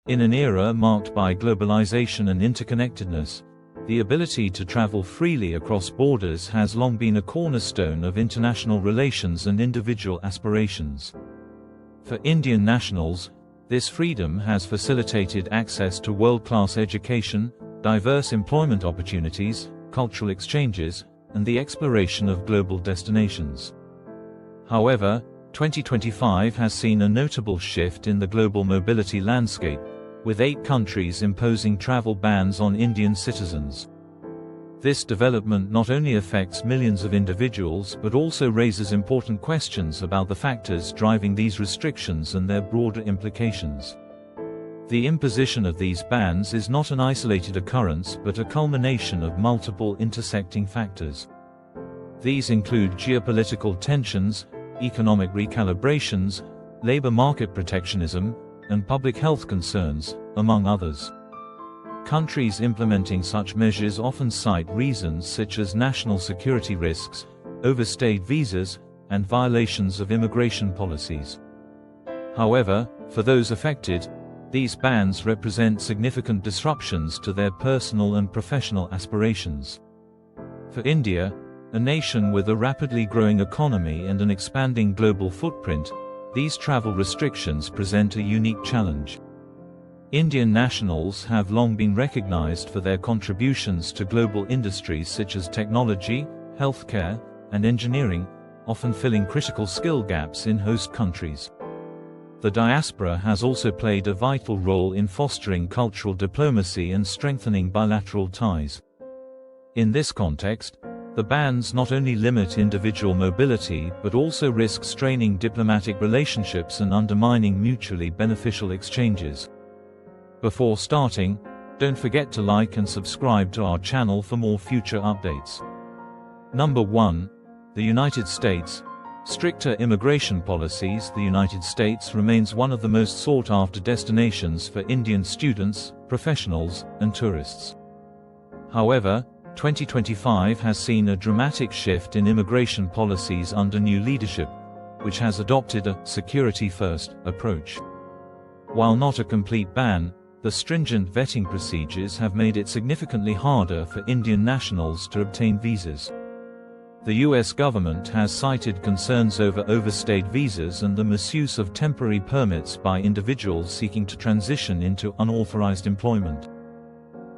In an era marked by globalization and interconnectedness, the ability to travel freely across borders has long been a cornerstone of international relations and individual aspirations. For Indian nationals, this freedom has facilitated access to world-class education, diverse employment opportunities, cultural exchanges, and the exploration of global destinations. However, 2025 has seen a notable shift in the global mobility landscape, with 8 countries imposing travel bans on Indian citizens. This development not only affects millions of individuals but also raises important questions about the factors driving these restrictions and their broader implications. The imposition of these bans is not an isolated occurrence but a culmination of multiple intersecting factors. These include geopolitical tensions, economic recalibrations, labor market protectionism, and public health concerns, among others. Countries implementing such measures often cite reasons such as national security risks, overstayed visas, and violations of immigration policies. However, for those affected, these bans represent significant disruptions to their personal and professional aspirations. For India, a nation with a rapidly growing economy and an expanding global footprint, these travel restrictions present a unique challenge. Indian nationals have long been recognized for their contributions to global industries such as technology, healthcare, and engineering, often filling critical skill gaps in host countries. The diaspora has also played a vital role in fostering cultural diplomacy and strengthening bilateral ties. In this context, the bans not only limit individual mobility but also risk straining diplomatic relationships and undermining mutually beneficial exchanges. Before starting, don't forget to like and subscribe to our channel for more future updates. Number 1. The United States. Stricter immigration policies. The United States remains one of the most sought-after destinations for Indian students, professionals, and tourists. However, 2025 has seen a dramatic shift in immigration policies under new leadership, which has adopted a security-first approach. While not a complete ban, the stringent vetting procedures have made it significantly harder for Indian nationals to obtain visas. The US government has cited concerns over overstayed visas and the misuse of temporary permits by individuals seeking to transition into unauthorized employment.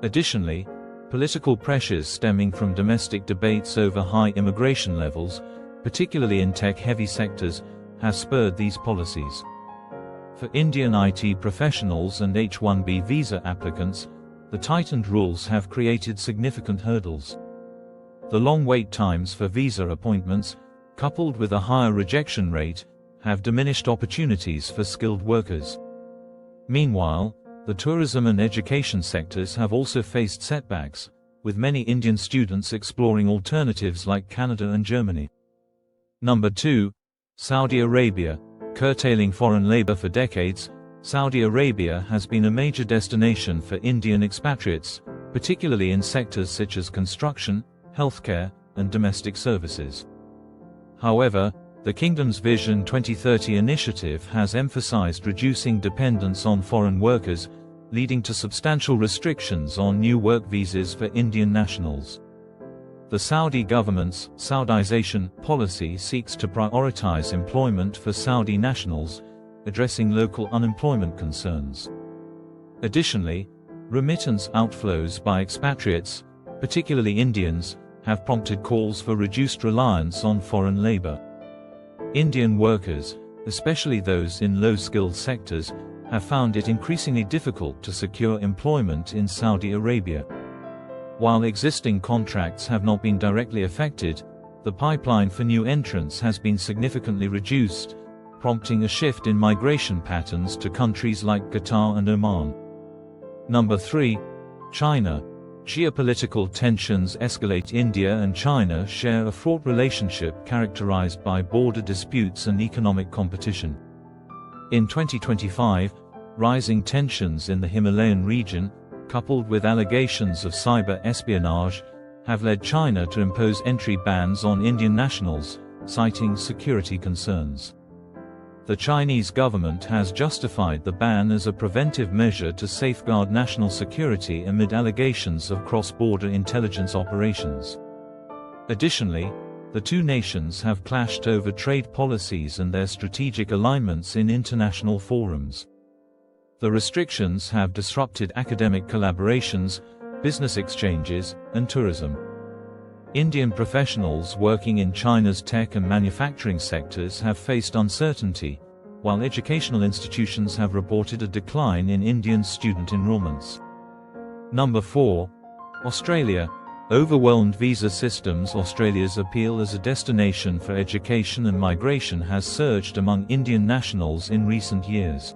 Additionally, political pressures stemming from domestic debates over high immigration levels, particularly in tech-heavy sectors, have spurred these policies. For Indian IT professionals and H-1B visa applicants, the tightened rules have created significant hurdles. The long wait times for visa appointments, coupled with a higher rejection rate, have diminished opportunities for skilled workers. Meanwhile, the tourism and education sectors have also faced setbacks, with many Indian students exploring alternatives like Canada and Germany. Number 2. Saudi Arabia. Curtailing foreign labor for decades, Saudi Arabia has been a major destination for Indian expatriates, particularly in sectors such as construction, healthcare, and domestic services. However, the Kingdom's Vision 2030 initiative has emphasized reducing dependence on foreign workers, leading to substantial restrictions on new work visas for Indian nationals. The Saudi government's Saudization policy seeks to prioritize employment for Saudi nationals, addressing local unemployment concerns. Additionally, remittance outflows by expatriates, particularly Indians, have prompted calls for reduced reliance on foreign labor. Indian workers, especially those in low-skilled sectors, have found it increasingly difficult to secure employment in Saudi Arabia. While existing contracts have not been directly affected, the pipeline for new entrants has been significantly reduced, prompting a shift in migration patterns to countries like Qatar and Oman. Number 3. China. Geopolitical tensions escalate. India and China share a fraught relationship characterized by border disputes and economic competition. In 2025, rising tensions in the Himalayan region, coupled with allegations of cyber espionage, have led China to impose entry bans on Indian nationals, citing security concerns. The Chinese government has justified the ban as a preventive measure to safeguard national security amid allegations of cross-border intelligence operations. Additionally, the two nations have clashed over trade policies and their strategic alignments in international forums. The restrictions have disrupted academic collaborations, business exchanges, and tourism. Indian professionals working in China's tech and manufacturing sectors have faced uncertainty, while educational institutions have reported a decline in Indian student enrollments. Number 4. Australia. Overwhelmed visa systems. Australia's appeal as a destination for education and migration has surged among Indian nationals in recent years.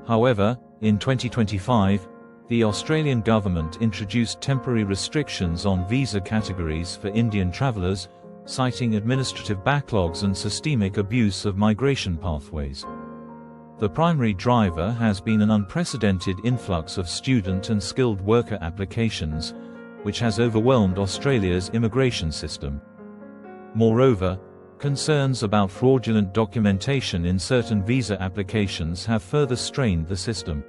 However, in 2025, the Australian government introduced temporary restrictions on visa categories for Indian travellers, citing administrative backlogs and systemic abuse of migration pathways. The primary driver has been an unprecedented influx of student and skilled worker applications, which has overwhelmed Australia's immigration system. Moreover, concerns about fraudulent documentation in certain visa applications have further strained the system.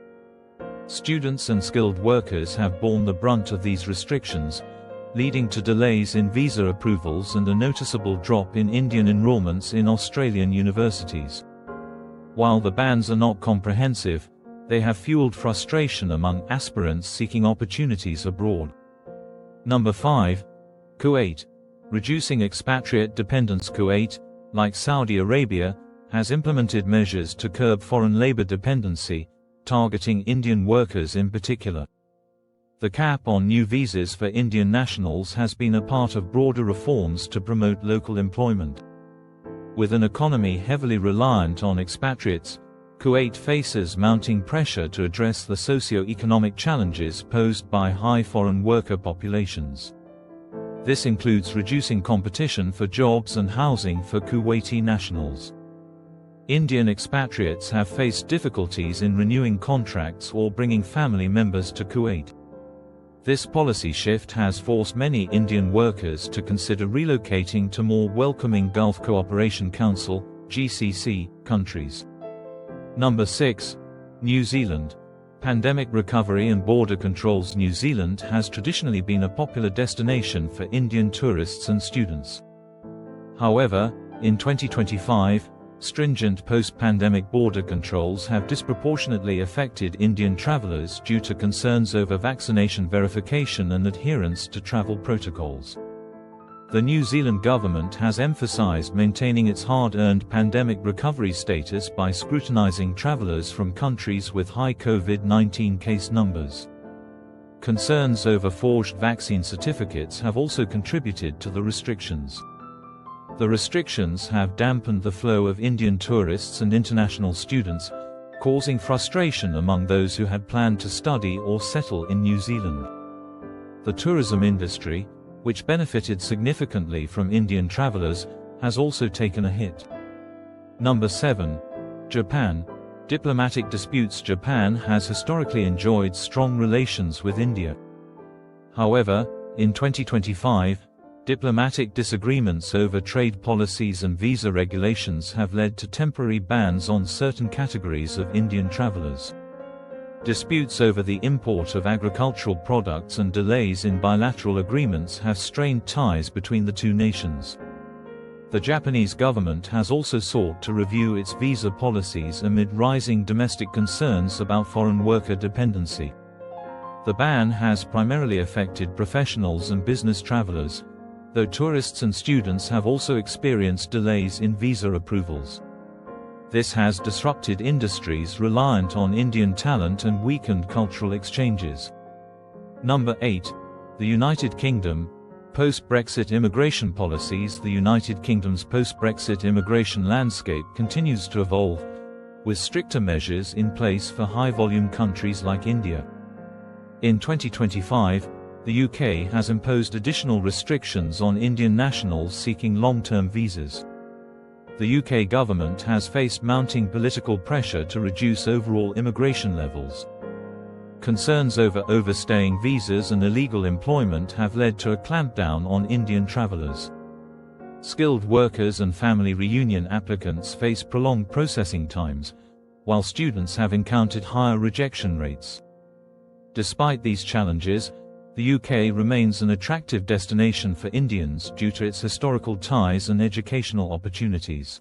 Students and skilled workers have borne the brunt of these restrictions, leading to delays in visa approvals and a noticeable drop in Indian enrollments in Australian universities. While the bans are not comprehensive, they have fueled frustration among aspirants seeking opportunities abroad. Number 5. Kuwait. Reducing expatriate dependence. Kuwait, like Saudi Arabia, has implemented measures to curb foreign labor dependency, targeting Indian workers in particular. The cap on new visas for Indian nationals has been a part of broader reforms to promote local employment. With an economy heavily reliant on expatriates, Kuwait faces mounting pressure to address the socio-economic challenges posed by high foreign worker populations. This includes reducing competition for jobs and housing for Kuwaiti nationals. Indian expatriates have faced difficulties in renewing contracts or bringing family members to Kuwait. This policy shift has forced many Indian workers to consider relocating to more welcoming Gulf Cooperation Council (GCC) countries. Number 6. New Zealand. Pandemic recovery and border controls. New Zealand has traditionally been a popular destination for Indian tourists and students. However, in 2025, stringent post-pandemic border controls have disproportionately affected Indian travelers due to concerns over vaccination verification and adherence to travel protocols. The New Zealand government has emphasized maintaining its hard-earned pandemic recovery status by scrutinizing travelers from countries with high COVID-19 case numbers. Concerns over forged vaccine certificates have also contributed to the restrictions. The restrictions have dampened the flow of Indian tourists and international students, causing frustration among those who had planned to study or settle in New Zealand. The tourism industry, which benefited significantly from Indian travelers, has also taken a hit. Number 7. Japan. Diplomatic disputes. Japan has historically enjoyed strong relations with India. However, in 2025, diplomatic disagreements over trade policies and visa regulations have led to temporary bans on certain categories of Indian travelers. Disputes over the import of agricultural products and delays in bilateral agreements have strained ties between the two nations. The Japanese government has also sought to review its visa policies amid rising domestic concerns about foreign worker dependency. The ban has primarily affected professionals and business travelers, though tourists and students have also experienced delays in visa approvals. This has disrupted industries reliant on Indian talent and weakened cultural exchanges. Number 8. The United Kingdom. Post-Brexit immigration policies. The United Kingdom's post-Brexit immigration landscape continues to evolve, with stricter measures in place for high-volume countries like India. In 2025, the UK has imposed additional restrictions on Indian nationals seeking long-term visas. The UK government has faced mounting political pressure to reduce overall immigration levels. Concerns over overstaying visas and illegal employment have led to a clampdown on Indian travellers. Skilled workers and family reunion applicants face prolonged processing times, while students have encountered higher rejection rates. Despite these challenges, the UK remains an attractive destination for Indians due to its historical ties and educational opportunities.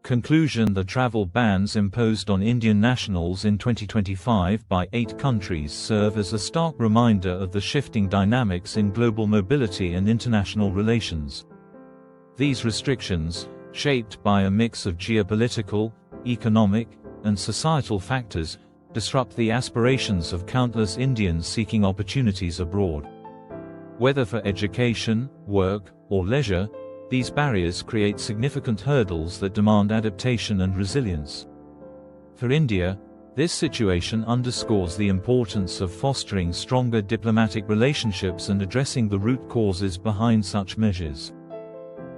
Conclusion: the travel bans imposed on Indian nationals in 2025 by 8 countries serve as a stark reminder of the shifting dynamics in global mobility and international relations. These restrictions, shaped by a mix of geopolitical, economic, and societal factors, disrupt the aspirations of countless Indians seeking opportunities abroad. Whether for education, work, or leisure, these barriers create significant hurdles that demand adaptation and resilience. For India, this situation underscores the importance of fostering stronger diplomatic relationships and addressing the root causes behind such measures.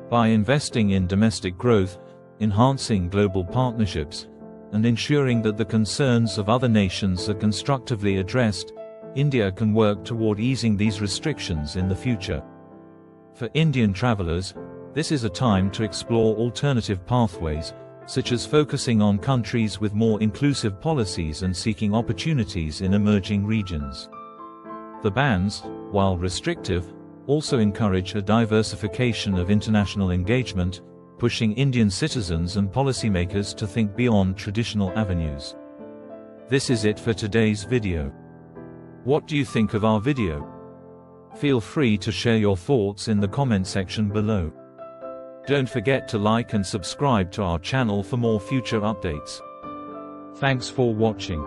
By investing in domestic growth, enhancing global partnerships, and ensuring that the concerns of other nations are constructively addressed, India can work toward easing these restrictions in the future. For Indian travelers, this is a time to explore alternative pathways, such as focusing on countries with more inclusive policies and seeking opportunities in emerging regions. The bans, while restrictive, also encourage a diversification of international engagement, pushing Indian citizens and policymakers to think beyond traditional avenues. This is it for today's video. What do you think of our video? Feel free to share your thoughts in the comment section below. Don't forget to like and subscribe to our channel for more future updates. Thanks for watching.